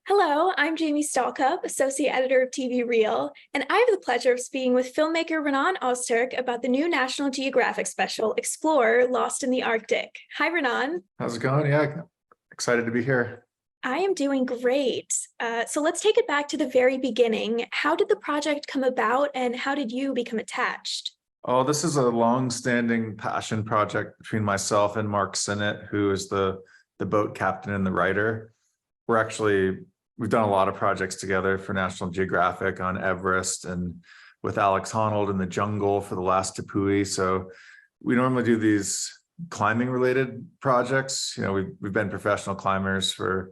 Hello, I'm Jamie Stalkup, Associate Editor of TV Reel, and I have the pleasure of speaking with filmmaker Renan Ozturk about the new National Geographic special, Explorer, Lost in the Arctic. Hi, Renan. How's it going? Yeah, excited to be here. I am doing great. So let's take it back to the very beginning. How did the project come about, and how did you become attached? Oh, this is a long-standing passion project between myself and Mark Synnott, who is the boat captain and the writer. We've done a lot of projects together for National Geographic on Everest and with Alex Honnold in the jungle for the last Tepui. So we normally do these climbing related projects. We've been professional climbers for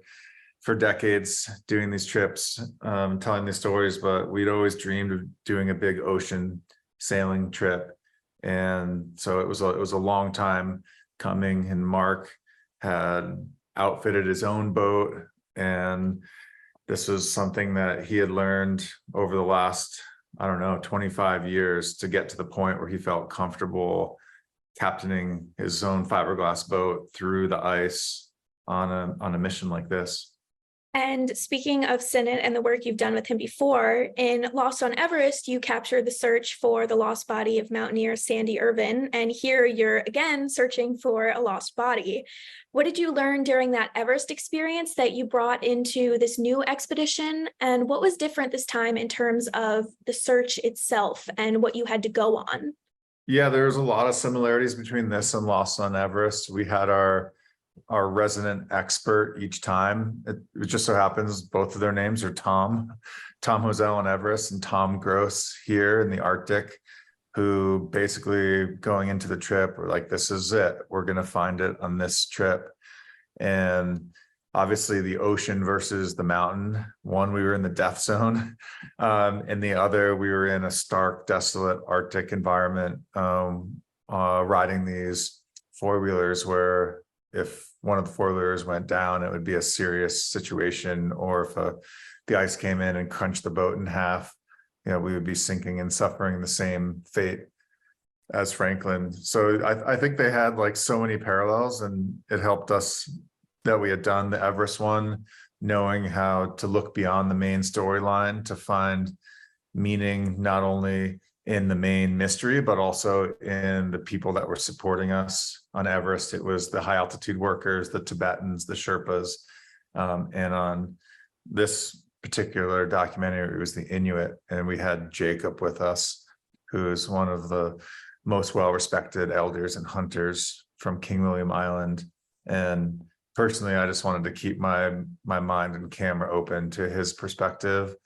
decades doing these trips, telling these stories, but we'd always dreamed of doing a big ocean sailing trip. And so it was a long time coming, and Mark had outfitted his own boat, and this was something that he had learned over the last, 25 years to get to the point where he felt comfortable captaining his own fiberglass boat through the ice on a mission like this. And speaking of Synnott and the work you've done with him before, in Lost on Everest, you captured the search for the lost body of mountaineer Sandy Irvin, and here you're again searching for a lost body. What did you learn during that Everest experience that you brought into this new expedition, and what was different this time in terms of the search itself and what you had to go on? Yeah, there's a lot of similarities between this and Lost on Everest. We had our resident expert each time. It just so happens both of their names are Tom Hosell on Everest and Tom Gross here in the Arctic, who basically going into the trip were like, this is it, we're going to find it on this trip. And obviously the ocean versus the mountain, one we were in the death zone, and the other we were in a stark, desolate Arctic environment, riding these four-wheelers where if one of the four-wheelers went down, it would be a serious situation, or if the ice came in and crunched the boat in half, we would be sinking and suffering the same fate as Franklin. So I think they had like so many parallels, and it helped us that we had done the Everest one, knowing how to look beyond the main storyline to find meaning not only in the main mystery, but also in the people that were supporting us on Everest. It was the high altitude workers, the Tibetans, the Sherpas, and on this particular documentary, it was the Inuit, and we had Jacob with us, who is one of the most well-respected elders and hunters from King William Island. And personally, I just wanted to keep my mind and camera open to his perspective,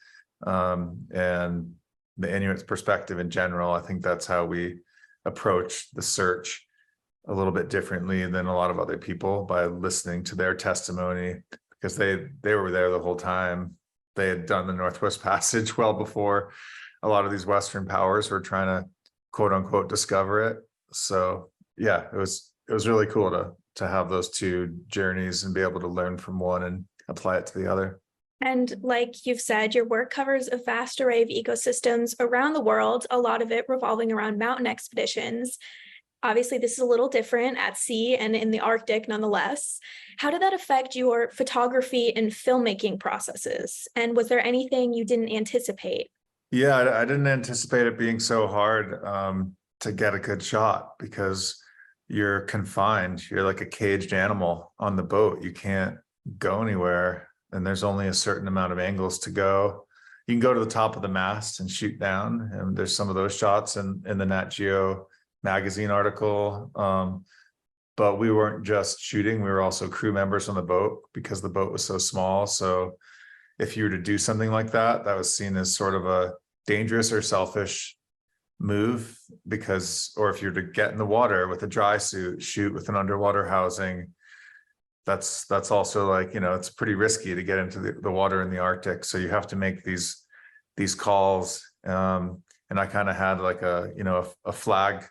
and the Inuit's perspective in general. I think that's how we approach the search a little bit differently than a lot of other people, by listening to their testimony, because they were there the whole time. They had done the Northwest Passage well before a lot of these Western powers were trying to quote unquote discover it. So yeah, it was really cool to have those two journeys and be able to learn from one and apply it to the other. And like you've said, your work covers a vast array of ecosystems around the world, a lot of it revolving around mountain expeditions. Obviously, this is a little different at sea and in the Arctic nonetheless. How did that affect your photography and filmmaking processes? And was there anything you didn't anticipate? Yeah, I didn't anticipate it being so hard to get a good shot, because you're confined. You're like a caged animal on the boat. You can't go anywhere, and there's only a certain amount of angles to go. You can go to the top of the mast and shoot down, and there's some of those shots in the Nat Geo magazine article. But we weren't just shooting, we were also crew members on the boat, because the boat was so small. So if you were to do something like that, that was seen as sort of a dangerous or selfish move, or if you were to get in the water with a dry suit, shoot with an underwater housing, that's also like, it's pretty risky to get into the water in the Arctic. So you have to make these calls. And I kind of had like a flag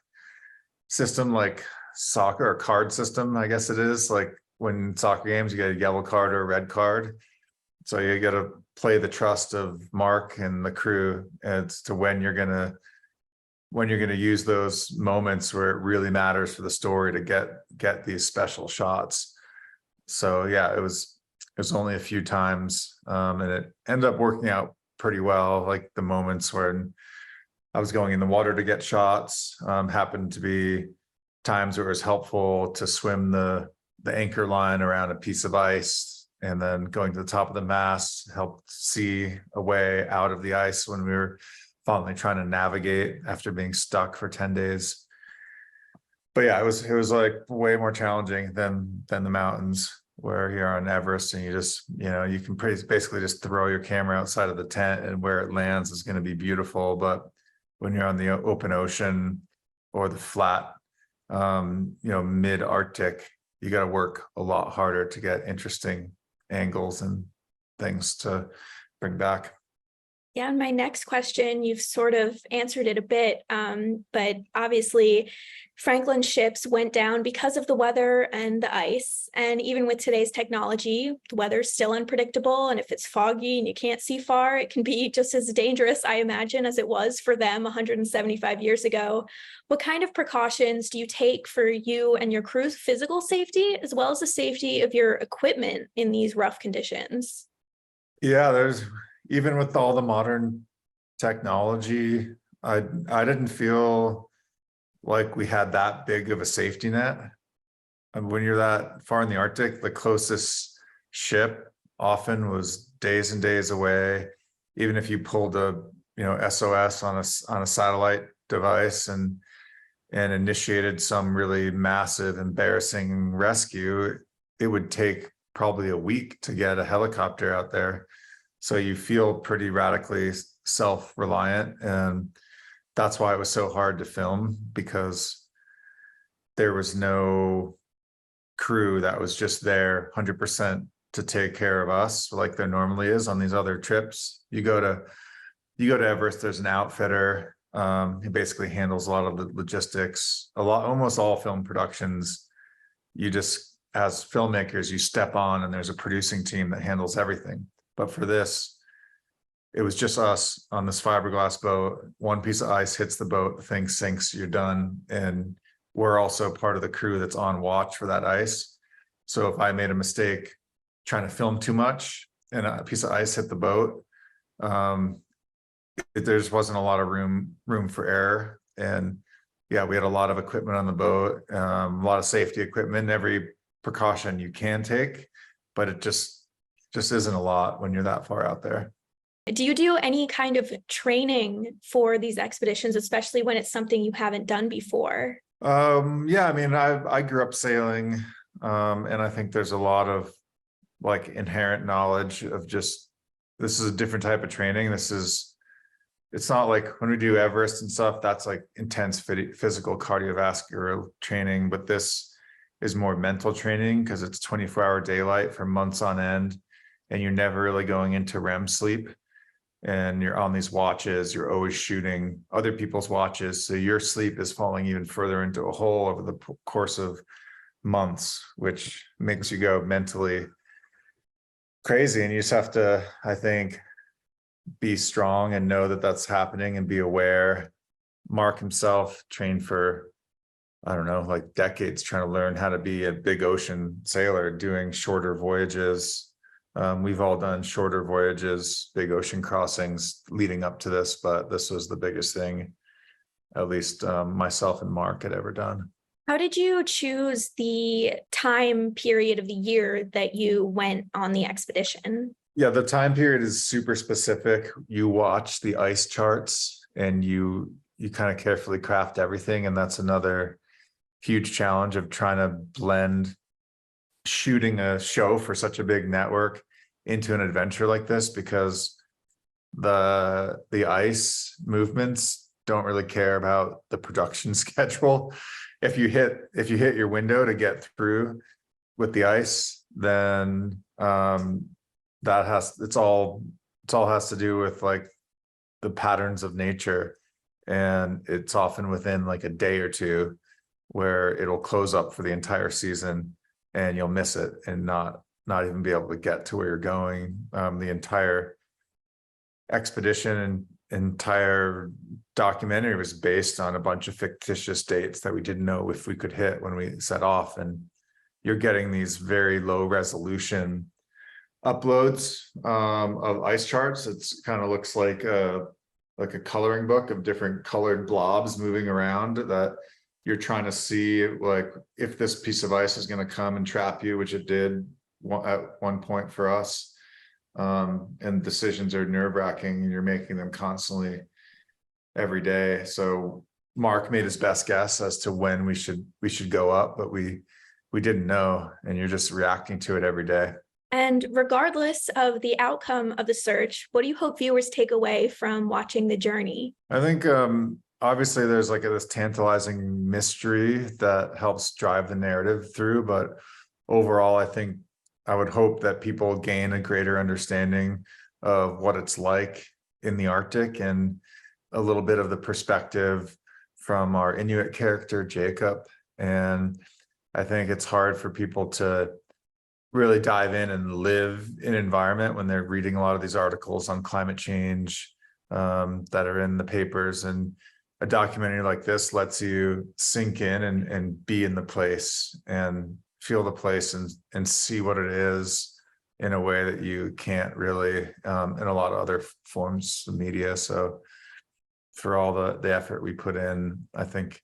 system, like soccer or card system, I guess it is. Like when soccer games, you get a yellow card or a red card. So you got to play the trust of Mark and the crew as to when you're gonna use those moments where it really matters for the story to get these special shots. So yeah, it was was only a few times, and it ended up working out pretty well. Like the moments when I was going in the water to get shots, happened to be times where it was helpful to swim the anchor line around a piece of ice, and then going to the top of the mast helped see a way out of the ice when we were finally trying to navigate after being stuck for 10 days. But yeah, it was like way more challenging than the mountains, where you're on Everest and you just, you can basically just throw your camera outside of the tent and where it lands is going to be beautiful. But when you're on the open ocean or the flat, mid-Arctic, you got to work a lot harder to get interesting angles and things to bring back. Yeah, and my next question, you've sort of answered it a bit, but obviously Franklin's ships went down because of the weather and the ice. And even with today's technology, the weather's still unpredictable. And if it's foggy and you can't see far, it can be just as dangerous, I imagine, as it was for them 175 years ago. What kind of precautions do you take for you and your crew's physical safety, as well as the safety of your equipment in these rough conditions? Yeah, even with all the modern technology, I didn't feel like we had that big of a safety net. And when you're that far in the Arctic, the closest ship often was days and days away. Even if you pulled a SOS on a satellite device and initiated some really massive, embarrassing rescue, it would take probably a week to get a helicopter out there. So you feel pretty radically self-reliant, and that's why it was so hard to film, because there was no crew that was just there 100% to take care of us like there normally is on these other trips. You go to Everest, there's an outfitter. He basically handles a lot of the logistics. Almost all film productions, you just, as filmmakers, you step on and there's a producing team that handles everything. But for this, it was just us on this fiberglass boat. One piece of ice hits the boat, the thing sinks, you're done. And we're also part of the crew that's on watch for that ice. So if I made a mistake trying to film too much and a piece of ice hit the boat, there just wasn't a lot of room for error. And yeah, we had a lot of equipment on the boat, a lot of safety equipment, every precaution you can take, but it just isn't a lot when you're that far out there. Do you do any kind of training for these expeditions, especially when it's something you haven't done before? Yeah, I mean, I grew up sailing, and I think there's a lot of like inherent knowledge of just, this is a different type of training. It's not like when we do Everest and stuff, that's like intense physical cardiovascular training, but this is more mental training because it's 24-hour daylight for months on end, and you're never really going into REM sleep, and you're on these watches, you're always shooting other people's watches. So your sleep is falling even further into a hole over the course of months, which makes you go mentally crazy. And you just have to, I think, be strong and know that that's happening and be aware. Mark himself trained for, I don't know, like decades trying to learn how to be a big ocean sailor, doing shorter voyages. We've all done shorter voyages, big ocean crossings leading up to this, but this was the biggest thing, at least myself and Mark had ever done. How did you choose the time period of the year that you went on the expedition? Yeah, the time period is super specific. You watch the ice charts and you kind of carefully craft everything. And that's another huge challenge of trying to blend shooting a show for such a big network into an adventure like this, because the ice movements don't really care about the production schedule. If you hit your window to get through with the ice, then it all has to do with like the patterns of nature, and it's often within like a day or two where it'll close up for the entire season and you'll miss it and not even be able to get to where you're going. The entire expedition and entire documentary was based on a bunch of fictitious dates that we didn't know if we could hit when we set off. And you're getting these very low resolution uploads of ice charts. It's kind of looks like a coloring book of different colored blobs moving around that you're trying to see, like, if this piece of ice is going to come and trap you, which it did at one point for us. And decisions are nerve-wracking, and you're making them constantly every day. So Mark made his best guess as to when we should go up, but we didn't know, and you're just reacting to it every day. And regardless of the outcome of the search, what do you hope viewers take away from watching the journey? I think obviously there's like this tantalizing mystery that helps drive the narrative through, but overall, I think I would hope that people gain a greater understanding of what it's like in the Arctic, and a little bit of the perspective from our Inuit character, Jacob. And I think it's hard for people to really dive in and live in an environment when they're reading a lot of these articles on climate change that are in the papers. And a documentary like this lets you sink in and be in the place and feel the place and see what it is in a way that you can't really in a lot of other forms of media. So for all the effort we put in, I think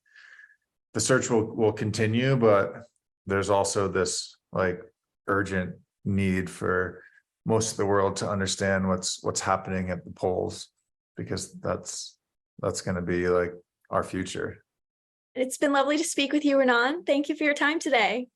the search will continue, but there's also this like urgent need for most of the world to understand what's happening at the poles, because that's going to be like our future. It's been lovely to speak with you, Renan. Thank you for your time today.